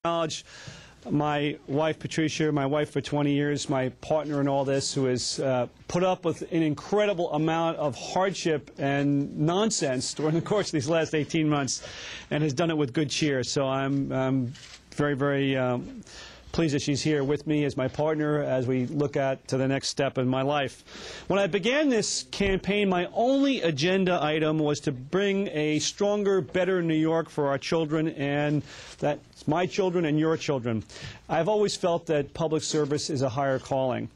acknowledge my wife, Patricia, my wife for 20 years, my partner in all this, who has put up with an incredible amount of hardship and nonsense during the course of these last 18 months, and has done it with good cheer. So I'm very, very pleased that she's here with me as my partner as we look to the next step in my life. When I began this campaign, my only agenda item was to bring a stronger, better New York for our children, and that's my children and your children. I've always felt that public service is a higher calling.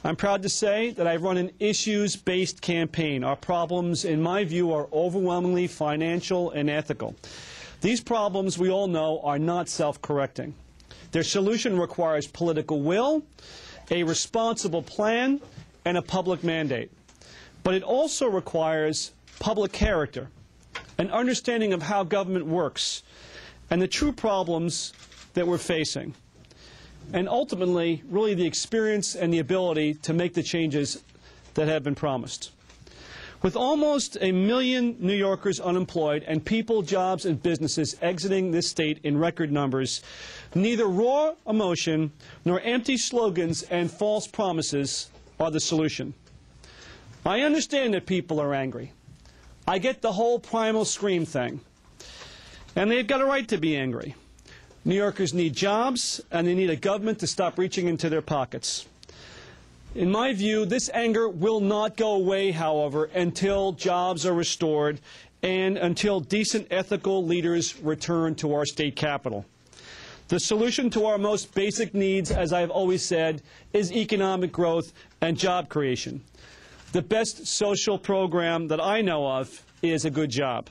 I'm proud to say that I've run an issues-based campaign. Our problems, in my view, are overwhelmingly financial and ethical. These problems, we all know, are not self-correcting. Their solution requires political will, a responsible plan, and a public mandate. But it also requires public character, an understanding of how government works, and the true problems that we're facing, and ultimately, really the experience and the ability to make the changes that have been promised. With almost 1 million New Yorkers unemployed and people, jobs, and businesses exiting this state in record numbers, neither raw emotion nor empty slogans and false promises are the solution. I understand that people are angry. I get the whole primal scream thing. And they've got a right to be angry. New Yorkers need jobs, and they need a government to stop reaching into their pockets. In my view, this anger will not go away, however, until jobs are restored and until decent, ethical leaders return to our state capital. The solution to our most basic needs, as I've always said, is economic growth and job creation. The best social program that I know of is a good job.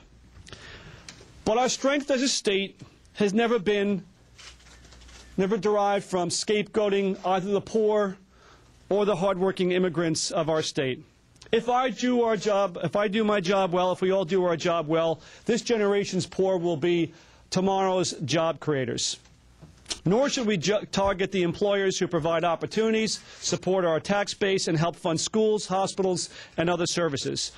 But our strength as a state has never derived from scapegoating either the poor or the hardworking immigrants of our state. If I do my job well, if we all do our job well, this generation's poor will be tomorrow's job creators. Nor should we target the employers who provide opportunities, support our tax base, and help fund schools, hospitals, and other services.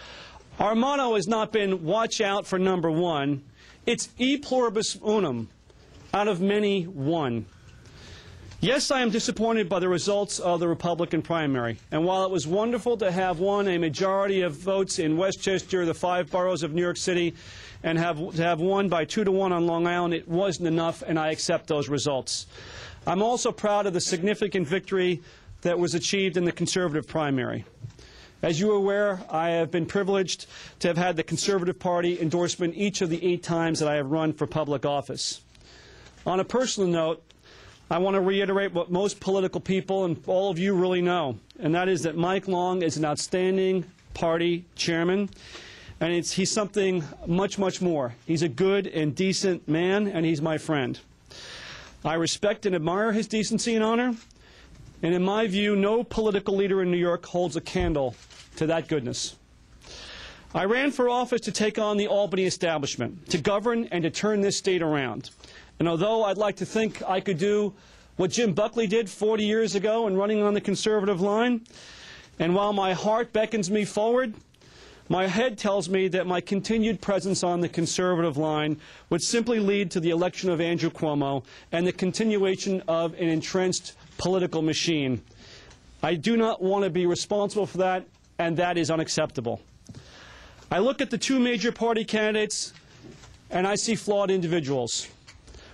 Our motto has not been watch out for number one. It's e pluribus unum, out of many, one. Yes, I am disappointed by the results of the Republican primary. And while it was wonderful to have won a majority of votes in Westchester, the 5 boroughs of New York City, and to have won by 2-1 on Long Island, it wasn't enough, and I accept those results. I'm also proud of the significant victory that was achieved in the conservative primary. As you are aware, I have been privileged to have had the Conservative Party endorsement each of the 8 times that I have run for public office. On a personal note, I want to reiterate what most political people and all of you really know, and that is that Mike Long is an outstanding party chairman, and he's something much, much more. He's a good and decent man, and he's my friend. I respect and admire his decency and honor, and in my view, no political leader in New York holds a candle to that goodness. I ran for office to take on the Albany establishment, to govern and to turn this state around. And although I'd like to think I could do what Jim Buckley did 40 years ago in running on the conservative line, and while my heart beckons me forward, my head tells me that my continued presence on the conservative line would simply lead to the election of Andrew Cuomo and the continuation of an entrenched political machine. I do not want to be responsible for that, and that is unacceptable. I look at the 2 major party candidates, and I see flawed individuals.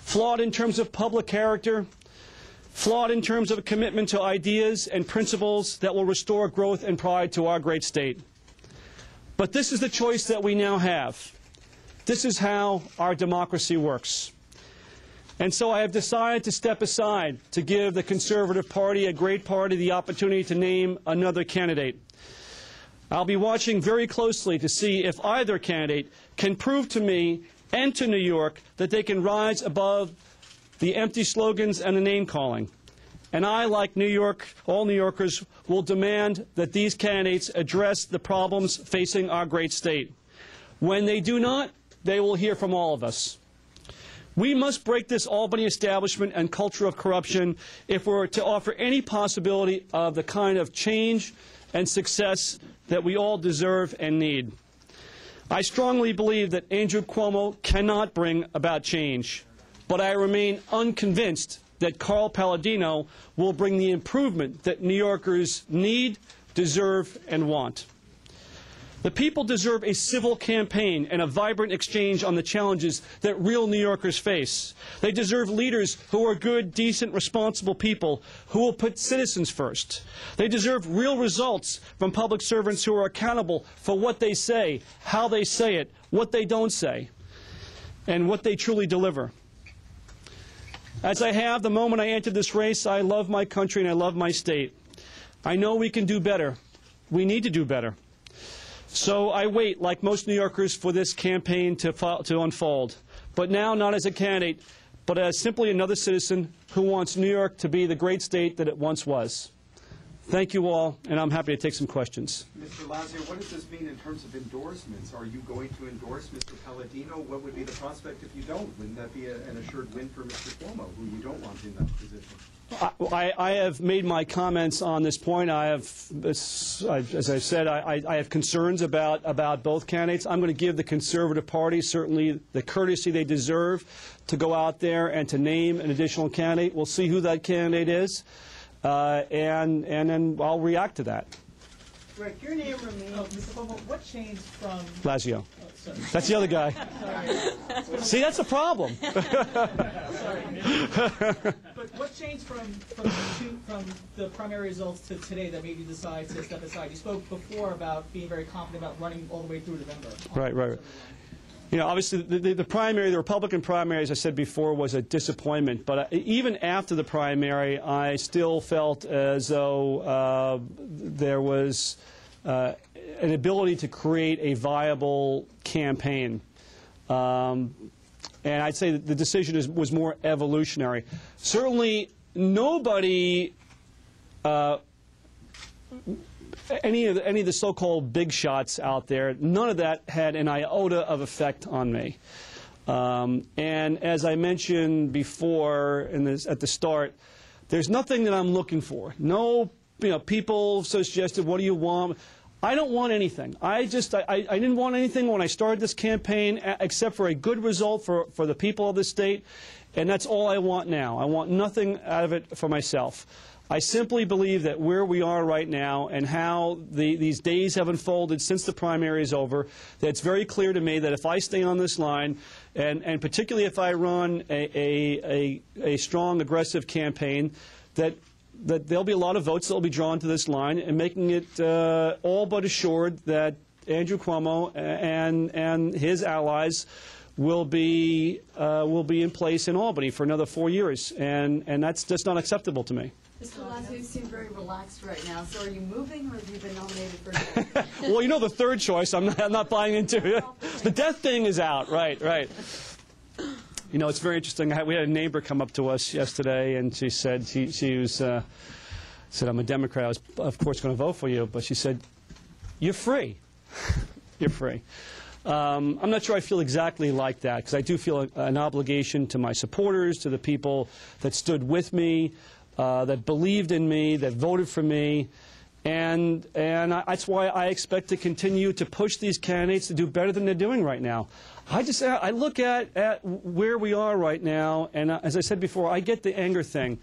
Flawed in terms of public character, flawed in terms of a commitment to ideas and principles that will restore growth and pride to our great state. But this is the choice that we now have. This is how our democracy works. And so I have decided to step aside to give the Conservative Party, a great party, the opportunity to name another candidate. I'll be watching very closely to see if either candidate can prove to me and to New York that they can rise above the empty slogans and the name-calling. And I, like New York, all New Yorkers, will demand that these candidates address the problems facing our great state. When they do not, they will hear from all of us. We must break this Albany establishment and culture of corruption if we're to offer any possibility of the kind of change and success that we all deserve and need. I strongly believe that Andrew Cuomo cannot bring about change. but I remain unconvinced that Carl Palladino will bring the improvement that New Yorkers need, deserve, and want. The people deserve a civil campaign and a vibrant exchange on the challenges that real New Yorkers face. They deserve leaders who are good, decent, responsible people who will put citizens first. They deserve real results from public servants who are accountable for what they say, how they say it, what they don't say, and what they truly deliver. As I have the moment I entered this race, I love my country and I love my state. I know we can do better. We need to do better. So I wait, like most New Yorkers, for this campaign to unfold. But now, not as a candidate, but as simply another citizen who wants New York to be the great state that it once was. Thank you all, and I'm happy to take some questions. Mr. Lazio, what does this mean in terms of endorsements? Are you going to endorse Mr. Palladino? What would be the prospect if you don't? Wouldn't that be an assured win for Mr. Cuomo, who you don't want in that position? I have made my comments on this point. I have, as I said, I have concerns about both candidates. I'm going to give the Conservative Party certainly the courtesy they deserve to go out there and to name an additional candidate. We'll see who that candidate is, and then I'll react to that. Rick, your name remains. Oh, Mr. Cuomo, what changed from Lazio. That's the other guy. See, that's a problem. Sorry. But what changed from the primary results to today that made you decide to step aside? You spoke before about being very confident about running all the way through November. Right. You know, obviously, the primary, the Republican primary, as I said before, was a disappointment. But even after the primary, I still felt as though there was an ability to create a viable campaign. And I'd say that the decision was more evolutionary. Certainly, nobody, any of the so-called big shots out there, none of that had an iota of effect on me. And as I mentioned before at the start, there's nothing that I'm looking for. No, people suggested, what do you want? I don't want anything. I didn't want anything when I started this campaign except for a good result for the people of the state, and that's all I want now. I want nothing out of it for myself. I simply believe that where we are right now and how these days have unfolded since the primary is over, that it's very clear to me that if I stay on this line, and particularly if I run a strong, aggressive campaign, that there'll be a lot of votes that will be drawn to this line, and making it all but assured that Andrew Cuomo and his allies will be in place in Albany for another 4 years, and that's just not acceptable to me. Mr. Lazio, you seem very relaxed right now. So are you moving, or have you been nominated for death? Well, you know the third choice I'm not buying into. The death thing is out. Right. You know, it's very interesting. We had a neighbor come up to us yesterday, and she said said, I'm a Democrat. I was, of course, going to vote for you. But she said, you're free. You're free. I'm not sure I feel exactly like that, because I do feel an obligation to my supporters, to the people that stood with me, that believed in me, that voted for me. And that's why I expect to continue to push these candidates to do better than they're doing right now. I look at where we are right now, and as I said before, I get the anger thing.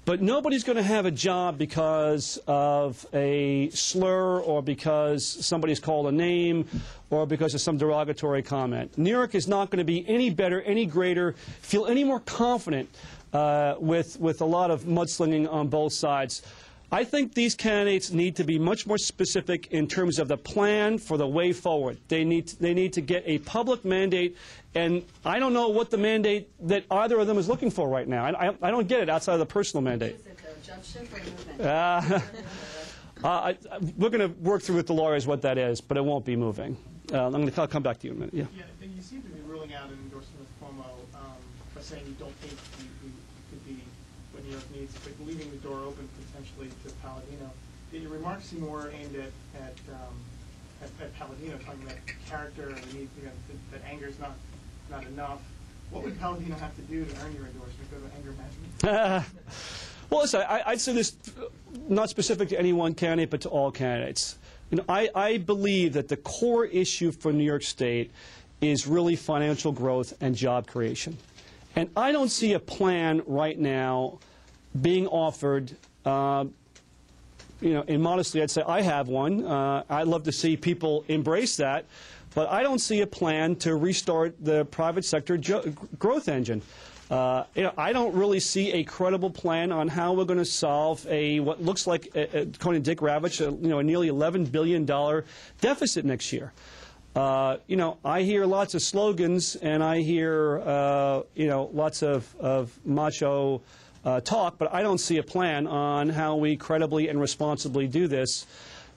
But nobody's going to have a job because of a slur, or because somebody's called a name, or because of some derogatory comment. New York is not going to be any better, any greater, feel any more confident with a lot of mudslinging on both sides. I think these candidates need to be much more specific in terms of the plan for the way forward. They need to get a public mandate, and I don't know what the mandate that either of them is looking for right now. I don't get it outside of the personal mandate. Is it the judgeship or movement? We're going to work through with the lawyers what that is, but it won't be moving. I'll come back to you in a minute. Yeah, you seem to be ruling out an endorsement of Cuomo by saying you don't think he could be what New York needs, but leaving the door open potentially to Palladino. Your remarks seem more aimed at Palladino, talking about character and the need, that anger is not enough. What would Palladino have to do to earn your endorsement? Go to anger management? Well, listen, I'd say this not specific to any one candidate, but to all candidates. I believe that the core issue for New York State is really financial growth and job creation. And I don't see a plan right now being offered. And modestly, I'd say I have one. I'd love to see people embrace that. But I don't see a plan to restart the private sector growth engine. I don't really see a credible plan on how we're going to solve what looks like, according to Dick Ravitch, a nearly $11 billion deficit next year. I hear lots of slogans, and I hear lots of macho talk, but I don't see a plan on how we credibly and responsibly do this.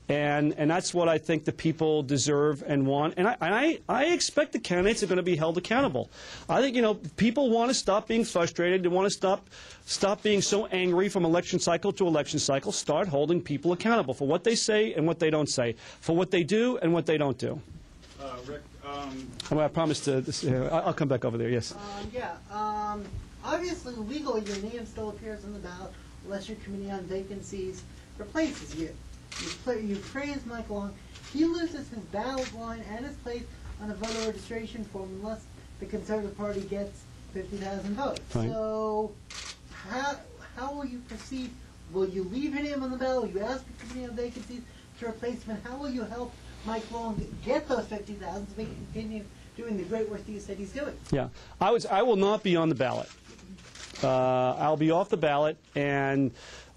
And that's what I think the people deserve and want. And I expect the candidates are going to be held accountable. I think, people want to stop being frustrated. They want to stop being so angry from election cycle to election cycle. Start holding people accountable for what they say and what they don't say, for what they do and what they don't do. Rick, I promise to. I'll come back over there. Yes. Obviously, legally, your name still appears on the ballot unless your Committee on Vacancies replaces you. You praise Mike Long. He loses his ballot line and his place on a voter registration form unless the Conservative Party gets 50,000 votes. Right. So, how will you proceed? Will you leave your name on the ballot? Will you ask the Committee on Vacancies to replace him? And how will you help Mike Long get those 50,000 so he can continue doing the great work that you said he's doing? Yeah, I will not be on the ballot. I'll be off the ballot, and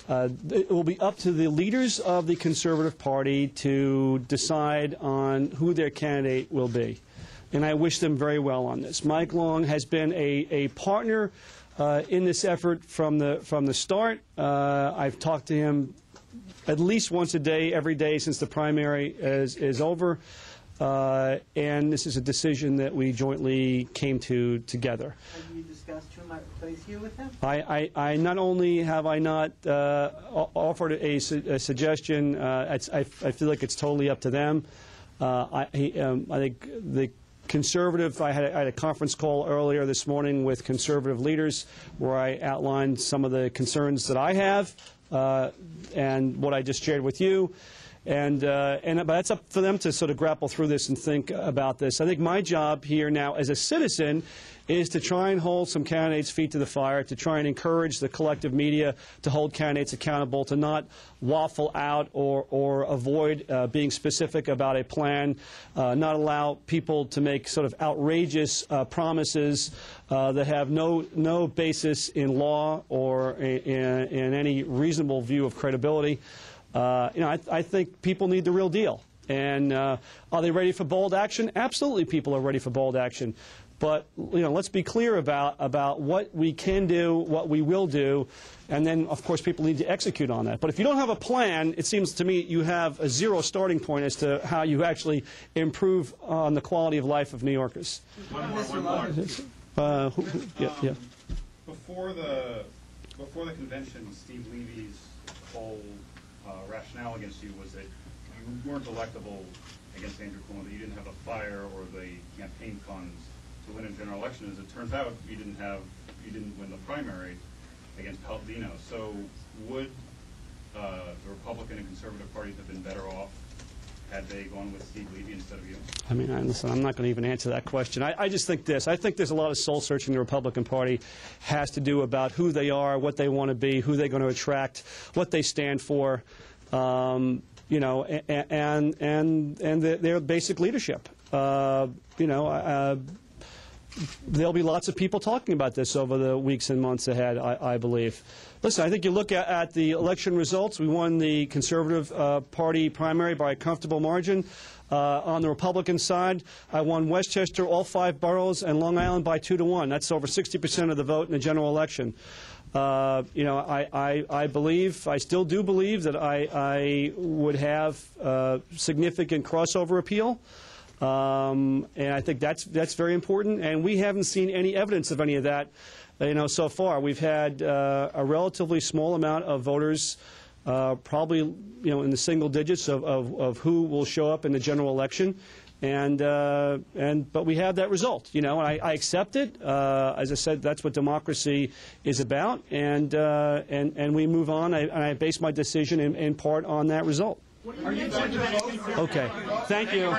it will be up to the leaders of the Conservative Party to decide on who their candidate will be. And I wish them very well on this. Mike Long has been a partner in this effort from the start. I've talked to him at least once a day, every day since the primary is over. And this is a decision that we jointly came to together. Have you discussed who might replace you with him? I not only have I not offered a suggestion, I feel like it's totally up to them. I think the conservative, I had a conference call earlier this morning with conservative leaders where I outlined some of the concerns that I have and what I just shared with you. But that's up for them to sort of grapple through this and think about this. I think my job here now as a citizen is to try and hold some candidates' feet to the fire, to try and encourage the collective media to hold candidates accountable, to not waffle out or avoid being specific about a plan, not allow people to make sort of outrageous promises that have no basis in law or in any reasonable view of credibility. I think people need the real deal. And are they ready for bold action? Absolutely, people are ready for bold action. But let's be clear about what we can do, what we will do, and then, of course, people need to execute on that. But if you don't have a plan, it seems to me you have a zero starting point as to how you actually improve on the quality of life of New Yorkers. One more. Yeah. Before the convention, Steve Levy's whole rationale against you was that you weren't electable against Andrew Cuomo, that you didn't have the fire or the campaign funds to win a general election. As it turns out, you didn't win the primary against Palladino. So would the Republican and Conservative parties have been better off had they gone with Steve Levy instead of you? I mean, listen, I'm not going to even answer that question. I just think this. I think there's a lot of soul-searching the Republican Party has to do about who they are, what they want to be, who they're going to attract, what they stand for, and their basic leadership. There'll be lots of people talking about this over the weeks and months ahead, I believe. Listen, I think you look at the election results. We won the Conservative Party primary by a comfortable margin. On the Republican side, I won Westchester, all 5 boroughs, and Long Island by 2-1. That's over 60% of the vote in the general election. I still do believe that I would have significant crossover appeal. And I think that's very important, and we haven't seen any evidence of any of that, so far. We've had a relatively small amount of voters, probably, in the single digits of who will show up in the general election, but we have that result, and I accept it. As I said, that's what democracy is about, and we move on. And I base my decision in part on that result. Are you going to vote? Okay. Thank you.